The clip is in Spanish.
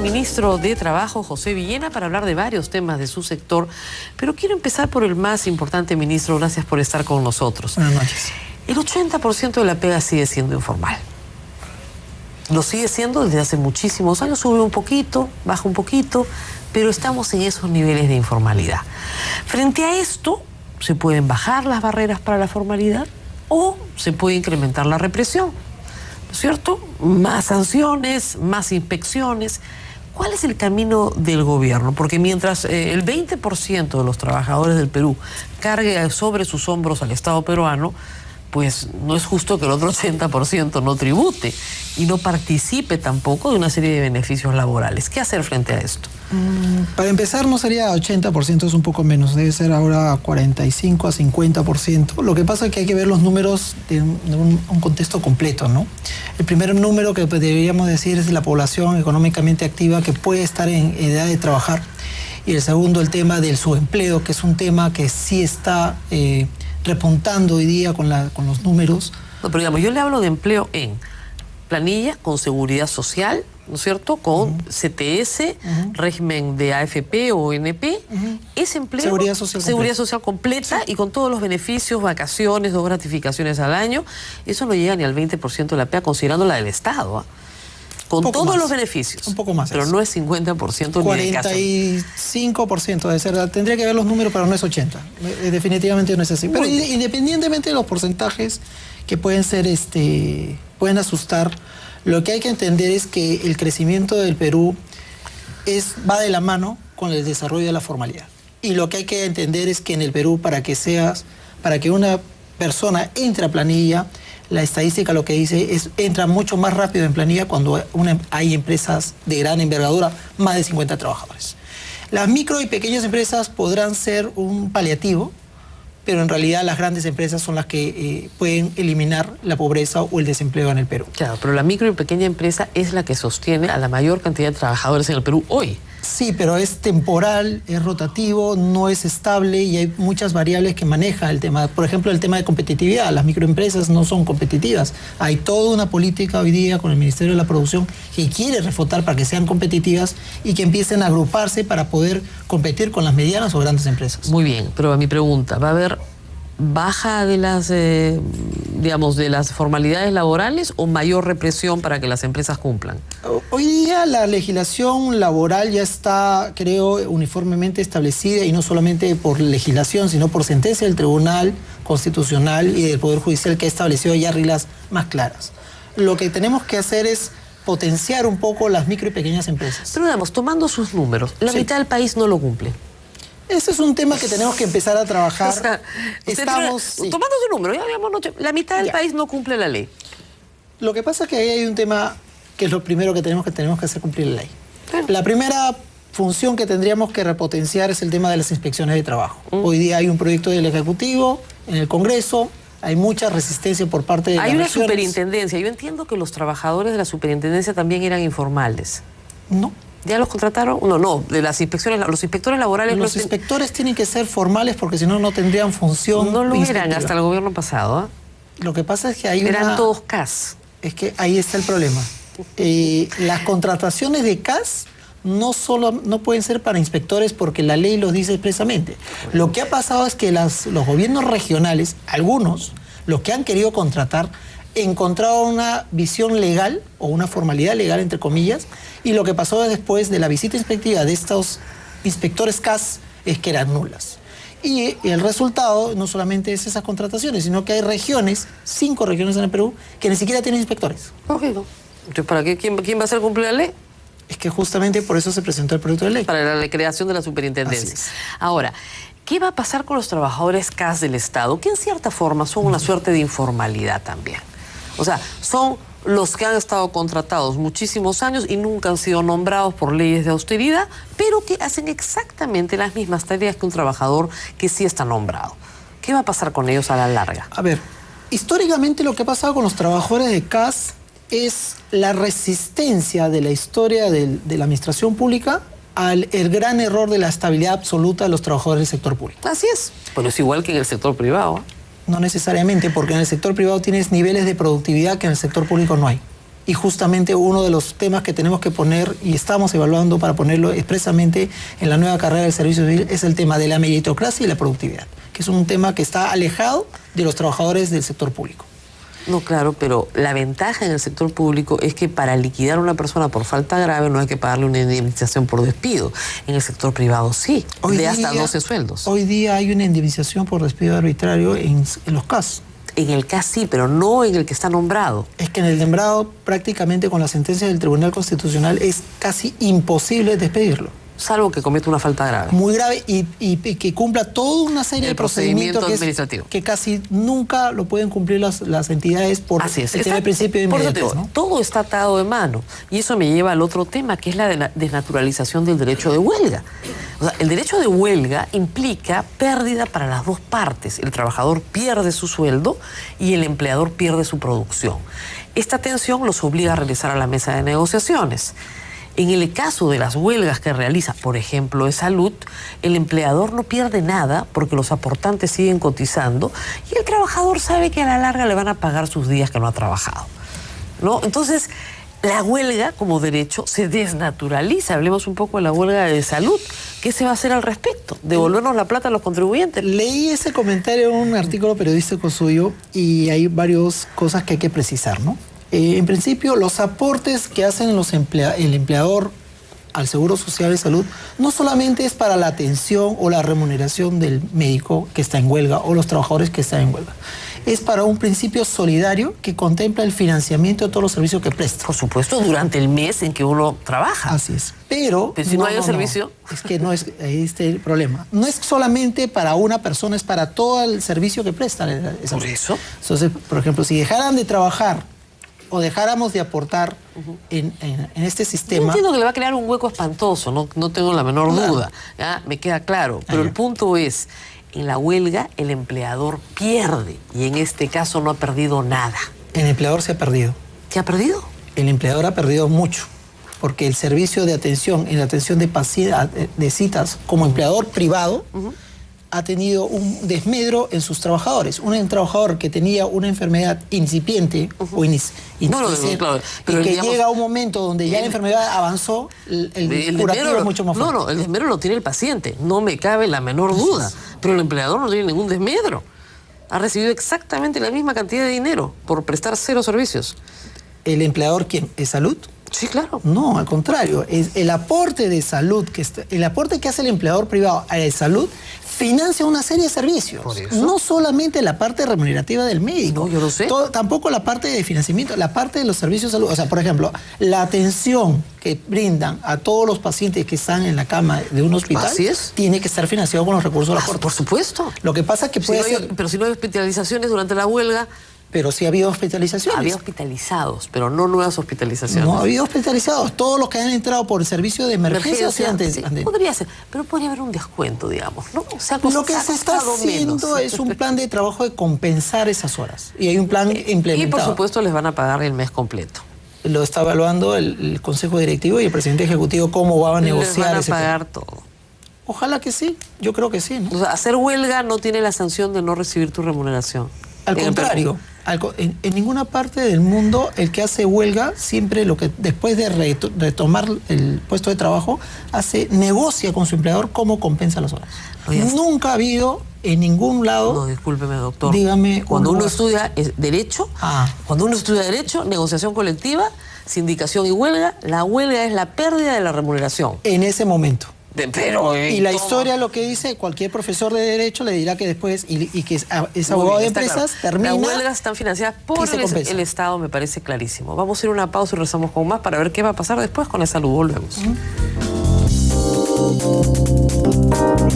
ministro de Trabajo, José Villena, para hablar de varios temas de su sector. Pero quiero empezar por el más importante, ministro. Gracias por estar con nosotros. Buenas noches. El 80% de la pega sigue siendo informal. Lo sigue siendo desde hace muchísimos años. Sube un poquito, baja un poquito, pero estamos en esos niveles de informalidad. Frente a esto, se pueden bajar las barreras para la formalidad o se puede incrementar la represión, ¿no es cierto? Más sanciones, más inspecciones. ¿Cuál es el camino del gobierno? Porque mientras el 20% de los trabajadores del Perú cargue sobre sus hombros al Estado peruano, pues no es justo que el otro 80% no tribute y no participe tampoco de una serie de beneficios laborales. ¿Qué hacer frente a esto? Para empezar, no sería 80%, es un poco menos, debe ser ahora 45 a 50%. Lo que pasa es que hay que ver los números de un contexto completo, ¿no? El primer número que deberíamos decir es de la población económicamente activa que puede estar en edad de trabajar. Y el segundo, el tema del subempleo, que es un tema que sí está repuntando hoy día con los números. No, pero digamos, yo le hablo de empleo en planilla, con seguridad social, ¿no es cierto? Con CTS, régimen de AFP o ONP, ese empleo, seguridad social completa, sí, y con todos los beneficios, vacaciones, 2 gratificaciones al año, eso no llega ni al 20% de la PEA, considerando la del Estado, ¿eh? Con todos más, los beneficios. Un poco más. Pero no es 50% ni de caso. 45% debe ser. Tendría que ver los números, pero no es 80%. Definitivamente no es así. Pero independientemente de los porcentajes que pueden ser, pueden asustar, lo que hay que entender es que el crecimiento del Perú va de la mano con el desarrollo de la formalidad. Y lo que hay que entender es que en el Perú, para que una persona entre a planilla, la estadística lo que dice es entra mucho más rápido en planilla cuando hay empresas de gran envergadura, más de 50 trabajadores. Las micro y pequeñas empresas podrán ser un paliativo, pero en realidad las grandes empresas son las que pueden eliminar la pobreza o el desempleo en el Perú. Claro, pero la micro y pequeña empresa es la que sostiene a la mayor cantidad de trabajadores en el Perú hoy. Sí, pero es temporal, es rotativo, no es estable y hay muchas variables que maneja el tema. Por ejemplo, el tema de competitividad. Las microempresas no son competitivas. Hay toda una política hoy día con el Ministerio de la Producción que quiere reforzar para que sean competitivas y que empiecen a agruparse para poder competir con las medianas o grandes empresas. Muy bien, pero a mi pregunta, ¿va a haber baja de las, digamos, de las formalidades laborales o mayor represión para que las empresas cumplan? Hoy día la legislación laboral ya está, creo, uniformemente establecida y no solamente por legislación, sino por sentencia del Tribunal Constitucional y del Poder Judicial que ha establecido ya reglas más claras. Lo que tenemos que hacer es potenciar un poco las micro y pequeñas empresas. Pero digamos, tomando sus números, la mitad del país no lo cumple. Ese es un tema que tenemos que empezar a trabajar. O sea, tomando su número, ya digamos, la mitad del país no cumple la ley. Lo que pasa es que ahí hay un tema que es lo primero que tenemos que hacer cumplir la ley. Claro. La primera función que tendríamos que repotenciar es el tema de las inspecciones de trabajo. Hoy día hay un proyecto del Ejecutivo en el Congreso, hay mucha resistencia por parte de las regiones. Hay una superintendencia. Yo entiendo que los trabajadores de la superintendencia también eran informales. No. ¿Ya los contrataron? No, de las inspecciones, los inspectores laborales... Los inspectores tienen que ser formales porque si no, no tendrían función. No lo eran hasta el gobierno pasado, ¿eh? Lo que pasa es que eran todos CAS. Es que ahí está el problema. Las contrataciones de CAS no pueden ser para inspectores porque la ley los dice expresamente. Lo que ha pasado es que los gobiernos regionales, algunos, los que han querido contratar, encontraron una visión legal o una formalidad legal, entre comillas, y lo que pasó después de la visita inspectiva de estos inspectores CAS es que eran nulas. Y el resultado no solamente es esas contrataciones, sino que hay regiones, 5 regiones en el Perú, que ni siquiera tienen inspectores. Entonces, ¿para qué? ¿Quién va a hacer cumplir la ley? Es que justamente por eso se presentó el proyecto de ley. Para la creación de la superintendencia. Ahora, ¿qué va a pasar con los trabajadores CAS del Estado? Que en cierta forma son una suerte de informalidad también. O sea, son los que han estado contratados muchísimos años y nunca han sido nombrados por leyes de austeridad, pero que hacen exactamente las mismas tareas que un trabajador que sí está nombrado. ¿Qué va a pasar con ellos a la larga? A ver, históricamente lo que ha pasado con los trabajadores de CAS es la resistencia de la historia de la administración pública al gran error de la estabilidad absoluta de los trabajadores del sector público. Así es. Bueno, es igual que en el sector privado, ¿eh? No necesariamente, porque en el sector privado tienes niveles de productividad que en el sector público no hay. Y justamente uno de los temas que tenemos que poner, y estamos evaluando para ponerlo expresamente en la nueva carrera del servicio civil, es el tema de la meritocracia y la productividad, que es un tema que está alejado de los trabajadores del sector público. No, claro, pero la ventaja en el sector público es que para liquidar a una persona por falta grave no hay que pagarle una indemnización por despido. En el sector privado sí, de hasta 12 sueldos. Hoy día hay una indemnización por despido arbitrario en los CAS. En el CAS sí, pero no en el que está nombrado. Es que en el nombrado, prácticamente con la sentencia del Tribunal Constitucional, es casi imposible despedirlo. Salvo que cometa una falta grave. Muy grave y que cumpla toda una serie de procedimientos administrativo. Que casi nunca lo pueden cumplir las entidades por el principio de inmediatez, ¿no? Todo está atado de mano. Y eso me lleva al otro tema, que es la desnaturalización del derecho de huelga. O sea, el derecho de huelga implica pérdida para las dos partes. El trabajador pierde su sueldo y el empleador pierde su producción. Esta tensión los obliga a regresar a la mesa de negociaciones. En el caso de las huelgas que realiza, por ejemplo, de salud, el empleador no pierde nada porque los aportantes siguen cotizando y el trabajador sabe que a la larga le van a pagar sus días que no ha trabajado, ¿no? Entonces, la huelga como derecho se desnaturaliza. Hablemos un poco de la huelga de salud. ¿Qué se va a hacer al respecto? ¿Devolvernos la plata a los contribuyentes? Leí ese comentario en un artículo periodístico suyo y hay varias cosas que hay que precisar, ¿no? En principio, los aportes que hacen el empleador al Seguro Social de Salud no solamente es para la atención o la remuneración del médico que está en huelga o los trabajadores que están en huelga. Es para un principio solidario que contempla el financiamiento de todos los servicios que presta. Por supuesto, durante el mes en que uno trabaja. Así es. Pero si no hay servicio... Es que no es, ahí está el problema. No es solamente para una persona, es para todo el servicio que presta. ¿Por eso? Entonces, por ejemplo, si dejaran de trabajar o dejáramos de aportar en este sistema... Yo entiendo que le va a crear un hueco espantoso, no tengo la menor duda, ¿ya? Me queda claro, pero el punto es, en la huelga el empleador pierde, y en este caso no ha perdido nada. El empleador se ha perdido. ¿Qué ha perdido? El empleador ha perdido mucho, porque el servicio de atención, en la atención de citas como empleador privado, ha tenido un desmedro en sus trabajadores. Un trabajador que tenía una enfermedad incipiente o claro, pero y que llega a un momento donde ya la enfermedad avanzó, el curativo es mucho más fuerte. No, el desmedro lo tiene el paciente, no me cabe la menor duda, pero el empleador no tiene ningún desmedro. Ha recibido exactamente la misma cantidad de dinero por prestar 0 servicios. ¿El empleador quién? ¿Es salud? Sí, claro. No, al contrario, es el aporte de salud, el aporte que hace el empleador privado a la salud financia una serie de servicios. ¿Por eso? No solamente la parte remunerativa del médico. No, yo lo sé. Tampoco la parte de financiamiento, la parte de los servicios de salud. O sea, por ejemplo, la atención que brindan a todos los pacientes que están en la cama de un hospital tiene que estar financiado con los recursos de la Corte. Por supuesto. Lo que pasa es que pero si no hay hospitalizaciones durante la huelga... Pero sí ha habido hospitalizaciones. Había hospitalizados, pero no nuevas hospitalizaciones. No ha habido hospitalizados. Todos los que han entrado por el servicio de emergencia. Podría ser, pero podría haber un descuento, digamos, ¿no? O sea, lo que se está haciendo es un plan de trabajo de compensar esas horas. Y hay un plan implementado. Y por supuesto les van a pagar el mes completo. Lo está evaluando el Consejo Directivo y el Presidente Ejecutivo cómo va a negociar. Les van a pagar todo. Ojalá que sí, yo creo que sí, ¿no? O sea, hacer huelga no tiene la sanción de no recibir tu remuneración. Al contrario. En ninguna parte del mundo el que hace huelga siempre después de retomar el puesto de trabajo negocia con su empleador cómo compensa las horas. Nunca ha habido en ningún lado. No, discúlpeme, doctor. Dígame. Cuando uno estudia derecho, negociación colectiva, sindicación y huelga, la huelga es la pérdida de la remuneración. En ese momento. Y la historia lo que dice, cualquier profesor de derecho le dirá que después, y que es abogado de empresas, termina... Las huelgas están financiadas por el Estado, me parece clarísimo. Vamos a ir a una pausa y rezamos con más para ver qué va a pasar después con la salud. Volvemos.